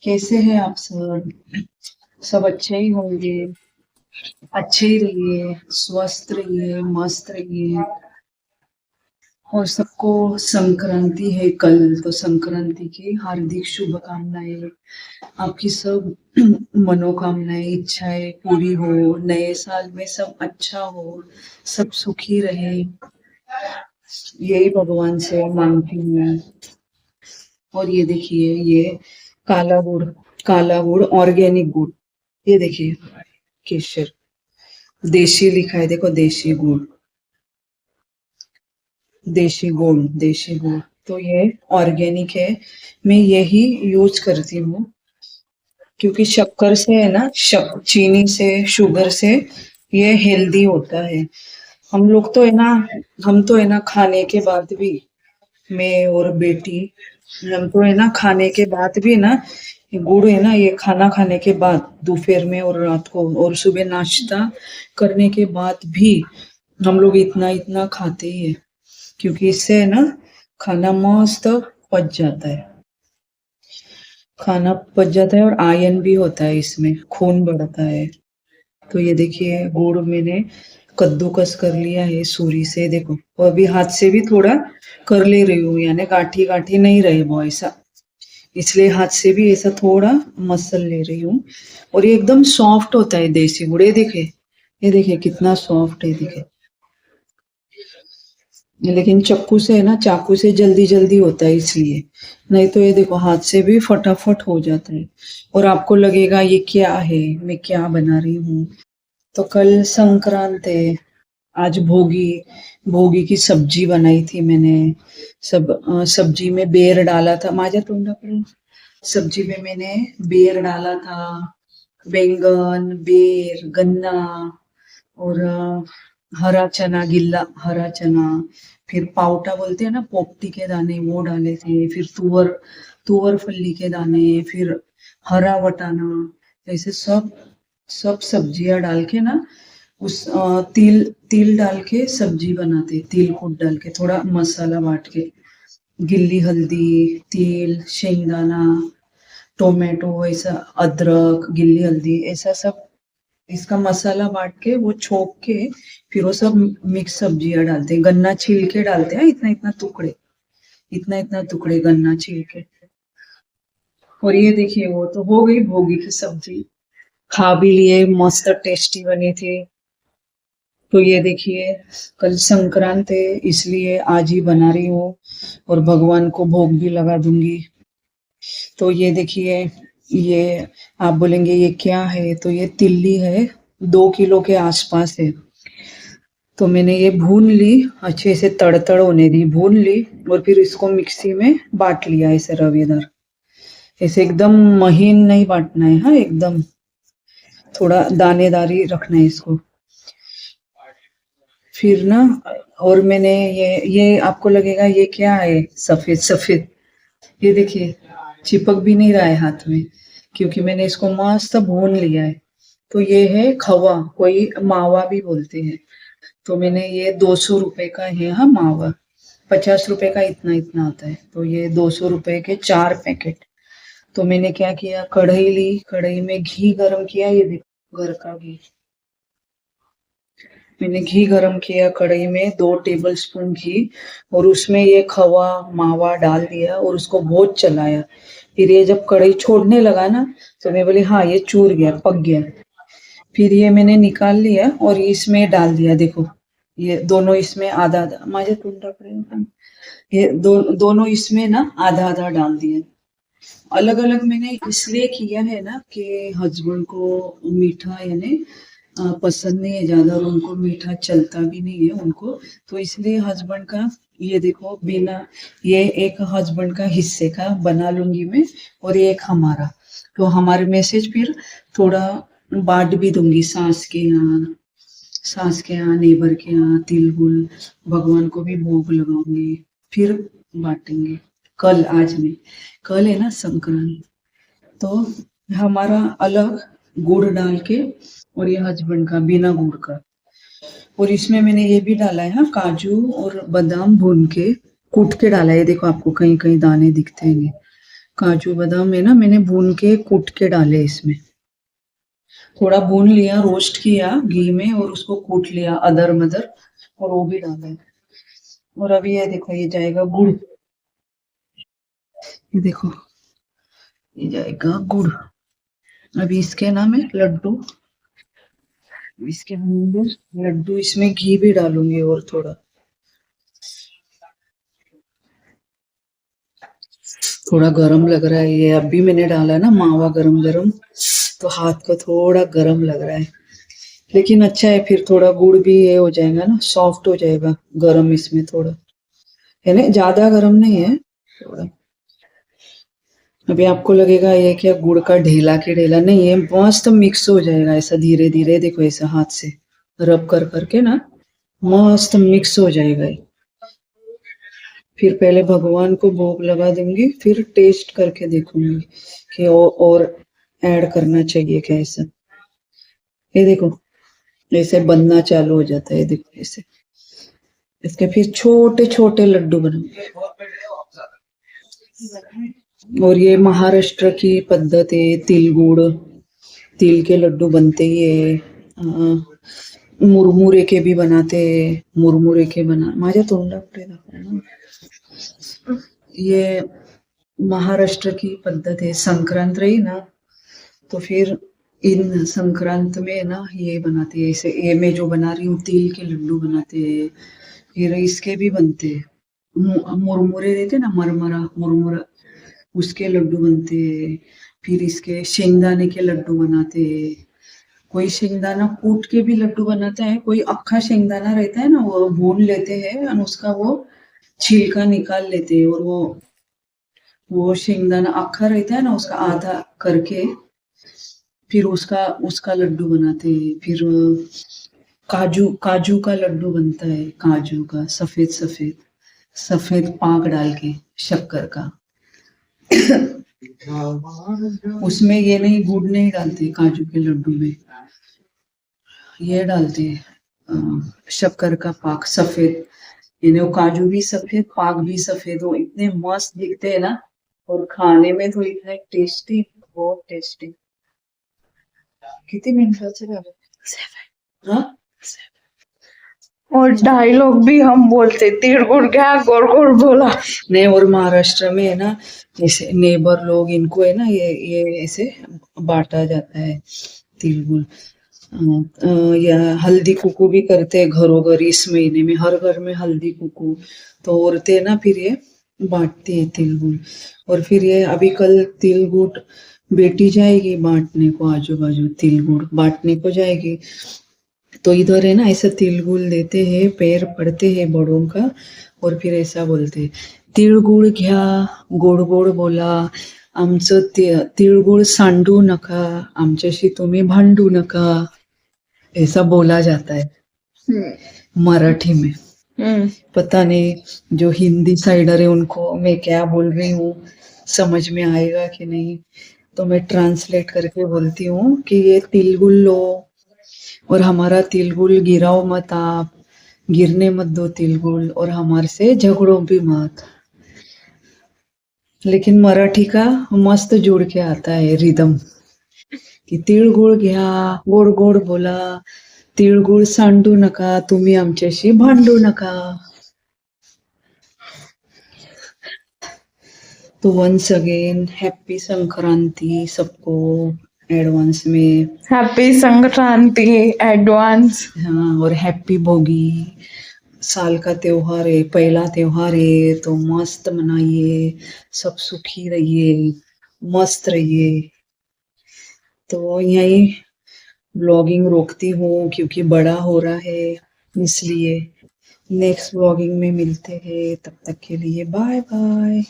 कैसे हैं आप सब? सब अच्छे ही होंगे। अच्छे ही रहिए, स्वस्थ रहिए, मस्त रहिए। और सबको संक्रांति है कल, तो संक्रांति की हार्दिक शुभकामनाएं। आपकी सब मनोकामनाएं, इच्छाएं पूरी हो। नए साल में सब अच्छा हो, सब सुखी रहे, यही भगवान से मांगती हूँ। और ये देखिए, ये काला गुड़, काला गुड़ ऑर्गेनिक गुड़। ये देखिए, केसर देशी लिखा है, देखो देशी गुड़, देशी गुड़, देशी गुड़। तो ये ऑर्गेनिक है। मैं यही यूज करती हूँ क्योंकि शक्कर से है ना, चीनी से, शुगर से ये हेल्दी होता है। हम लोग तो है ना, हम तो है ना खाने के बाद भी, मैं और बेटी, हम तो है ना खाने के बाद भी ना, ये गुड़ है ना, ये खाना खाने के बाद दोपहर में और रात को और सुबह नाश्ता करने के बाद भी हम लोग इतना इतना खाते ही है। क्योंकि इससे है ना खाना मस्त पच जाता है, खाना पच जाता है और आयरन भी होता है इसमें, खून बढ़ता है। तो ये देखिए, गुड़ मैंने कद्दूकस कर लिया है सूरी से, देखो। और अभी हाथ से भी थोड़ा कर ले रही हूँ, यानी गांठी गांठी नहीं रहे वो ऐसा, इसलिए हाथ से भी ऐसा थोड़ा मसल ले रही हूँ। और ये एकदम सॉफ्ट होता है देसी गुड़, ये देखे, ये देखिए कितना सॉफ्ट है, देखे। लेकिन चाकू से है ना, चाकू से जल्दी जल्दी होता है इसलिए, नहीं तो ये देखो हाथ से भी फटाफट हो जाता है। और आपको लगेगा ये क्या है, मैं क्या बना रही हूँ। तो कल संक्रांत है, आज भोगी, भोगी की सब्जी बनाई थी मैंने। सब्जी में बेर डाला था, माझ्या तोंडाकडे। सब्जी में मैंने बेर डाला था, बैंगन, बेर, गन्ना, और हरा चना, गिल्ला हरा चना, फिर पावटा बोलते हैं ना, पोपटी के दाने, वो डाले थे, फिर तुअर, तुअर फल्ली के दाने, फिर हरा वटाना, ऐसे सब सब सब्जियां डाल के ना, उस तिल तिल डाल के सब्जी बनाते, तिल कूट डाल के, थोड़ा मसाला बांट के, गिल्ली हल्दी, तिल, शेंगदाना, टोमेटो, ऐसा अदरक, गिल्ली हल्दी, ऐसा सब इसका मसाला बांट के, वो छोक के, फिर वो सब मिक्स सब्जियां डालते हैं, गन्ना छील के डालते हैं, इतना इतना टुकड़े, इतना इतना टुकड़े गन्ना छील के। और ये देखिए, वो तो हो गई भोगी की सब्जी, खा भी लिए, मस्त टेस्टी बनी थी। तो ये देखिए, कल संक्रांत है इसलिए आज ही बना रही हूँ, और भगवान को भोग भी लगा दूंगी। तो ये देखिए, ये आप बोलेंगे ये क्या है, तो ये तिल्ली है, 2 किलो के आसपास है। तो मैंने ये भून ली, अच्छे से तड़तड़ होने दी, भून ली, और फिर इसको मिक्सी में बांट लिया ऐसे रवेदार, ऐसे एकदम महीन नहीं बांटना है, हाँ एकदम थोड़ा दानेदारी रखना है इसको। फिर ना, और मैंने ये आपको लगेगा ये क्या है, सफेद सफेद, ये देखिए चिपक भी नहीं रहा है हाथ में, क्योंकि मैंने इसको मस्त भून लिया है। तो ये है खवा, कोई मावा भी बोलते हैं। तो मैंने ये 200 रुपए का है, हाँ मावा, 50 रुपए का इतना इतना आता है, तो ये 200 रुपए के 4 पैकेट। तो मैंने क्या किया, कढ़ाई ली, कढ़ाई में घी गरम किया, ये देखो घर का घी, मैंने घी गरम किया कढ़ाई में, 2 टेबल स्पून घी, और उसमें ये खवा मावा डाल दिया और उसको बहुत चलाया। फिर ये जब कढ़ाई छोड़ने लगा ना, तो मैं बोली हाँ ये चूर गया, पक गया। फिर ये मैंने निकाल लिया और इसमें डाल दिया, देखो ये दोनों इसमें आधा आधा, माझ्या तोंडाकडे, ये दोनों इसमें ना आधा आधा डाल दिया। अलग अलग मैंने इसलिए किया है ना कि हस्बैंड को मीठा यानी पसंद नहीं है ज्यादा, और उनको मीठा चलता भी नहीं है उनको, तो इसलिए हस्बैंड का, ये देखो बिना, ये एक हस्बैंड का हिस्से का बना लूंगी मैं, और ये एक हमारा, तो हमारे में से फिर थोड़ा बांट भी दूंगी, सास के यहाँ, सास के यहाँ, नेबर के यहाँ, तिल गुल, भगवान को भी भोग लगाऊंगी, फिर बांटेंगे। कल, आज नहीं, कल है ना संक्रांत, तो हमारा अलग गुड़ डाल के, और ये हस्बैंड का बिना गुड़ का। और इसमें मैंने ये भी डाला है, हाँ काजू और बादाम भून के कूट के डाला है, देखो आपको कहीं कहीं दाने दिखते हैं। काजू बादाम है ना, मैंने भून के कूट के डाले इसमें। थोड़ा भून लिया, रोस्ट किया घी में और उसको कूट लिया अदर मदर, और वो भी डाला। और अभी ये देखो, ये जाएगा गुड़। ये देखो, ये जाएगा गुड़। अभी इसके ना मैं लड्डू, इसके अंदर लड्डू, इसमें घी भी डालूंगी और थोड़ा थोड़ा गरम लग रहा है ये। अभी मैंने डाला ना मावा गरम गरम, तो हाथ को थोड़ा गरम लग रहा है। लेकिन अच्छा है, फिर थोड़ा गुड़ भी ये हो जाएगा ना, सॉफ्ट हो जाएगा गरम इसमें थोड़ा, है ना, ज्यादा गरम नहीं है थोड़ा। अभी आपको लगेगा ये क्या गुड़ का ढेला के ढेला, नहीं है, मस्त मिक्स हो जाएगा ऐसा धीरे धीरे। देखो ऐसा हाथ से रब कर करके ना मस्त मिक्स हो जाएगा ये। फिर पहले भगवान को भोग लगा दूंगी, फिर टेस्ट करके देखूंगी कि और ऐड करना चाहिए कैसा। ये देखो ऐसे बनना चालू हो जाता है, देखो ऐसे। इसके फिर छोटे छोटे लड्डू बनाऊंगे। और ये महाराष्ट्र की पद्धत है, तिल गुड़, तिल के लड्डू बनते ही है। मुरमुरे के भी बनाते हैं, मुरमुरे के बना माझ्या तोंडाकडे दाखव ना। ये महाराष्ट्र की पद्धत है, संक्रांत रही ना तो फिर इन संक्रांत में ना ये बनाते हैं, ऐसे ये मैं जो बना रही हूँ तिल के लड्डू बनाते हैं। फिर इसके भी बनते हैं, मुरमुरे रहते ना, मरमरा मुरमुरा, उसके लड्डू बनते हैं। फिर इसके शेंगदाने के लड्डू बनाते हैं। कोई शेंगदाना कूट के भी लड्डू बनाता है, कोई अक्खा शेंगदाना रहता है ना, वो भून लेते हैं और उसका वो छिलका निकाल लेते हैं, और वो शेंगदाना अक्खा रहता है ना, उसका आधा करके फिर उसका उसका लड्डू बनाते हैं। फिर काजू काजू का लड्डू बनता है, काजू का सफेद सफेद सफेद पाक डाल के, शक्कर का। उसमें ये नहीं, गुड़ नहीं डालते काजू के लड्डू में, ये डालते हैं शक्कर का पाक सफेद। यानी वो काजू भी सफेद, पाक भी सफेद, वो इतने मस्त दिखते हैं ना, और खाने में तो इतने टेस्टी, बहुत टेस्टी। कितने मिनटाचे झाले? 7 हाँ? और डायलॉग भी हम बोलते, तिरगुड़ गया गोड़ गोड़ बोला। नहीं, और महाराष्ट्र में है ना, जैसे नेबर लोग, इनको है ना, ये ऐसे बांटा जाता है तिलगुल। या हल्दी कुकू भी करते हैं घरों घर, इस महीने में हर घर में हल्दी कुकू। तो औरतें ना फिर ये बांटती है तिलगुल। और फिर ये अभी कल तिलगुड़ बेटी जाएगी बांटने को, आजू बाजू तिलगुड़ बांटने को जाएगी। तो इधर है ना ऐसा तिलगुल देते हैं, पैर पड़ते हैं बड़ों का, और फिर ऐसा बोलते, तिळगुळ घ्या, गोड गोड बोला, आमचं तिळगुळ सांडू नका, आमच्याशी तुम्ही भांडू नका, ऐसा बोला जाता है मराठी में। पता नहीं जो हिंदी साइडर है उनको मैं क्या बोल रही हूँ समझ में आएगा कि नहीं, तो मैं ट्रांसलेट करके बोलती हूँ कि ये तिलगुल लो, और हमारा तिलगुल गिराओ मत आप, गिरने मत दो तिलगुल, और हमारे से झगड़ो भी मत। लेकिन मराठी का मस्त जुड़ के आता है रिदम, की तिळगुळ घ्या, गोड गोड बोला, तिळगुळ सांडू नका, तुम्ही आमच्याशी भांडू नका। तो वंस अगेन हैप्पी संक्रांति सबको एडवांस में। Happy Sankranti advance. हाँ, और हैप्पी भोगी। साल का त्योहार है, पहला त्योहार है, तो मस्त मनाइए, सब सुखी रहिए, मस्त रहिए। तो यही ब्लॉगिंग रोकती हूँ क्योंकि बड़ा हो रहा है, इसलिए नेक्स्ट ब्लॉगिंग में मिलते हैं, तब तक के लिए बाय बाय।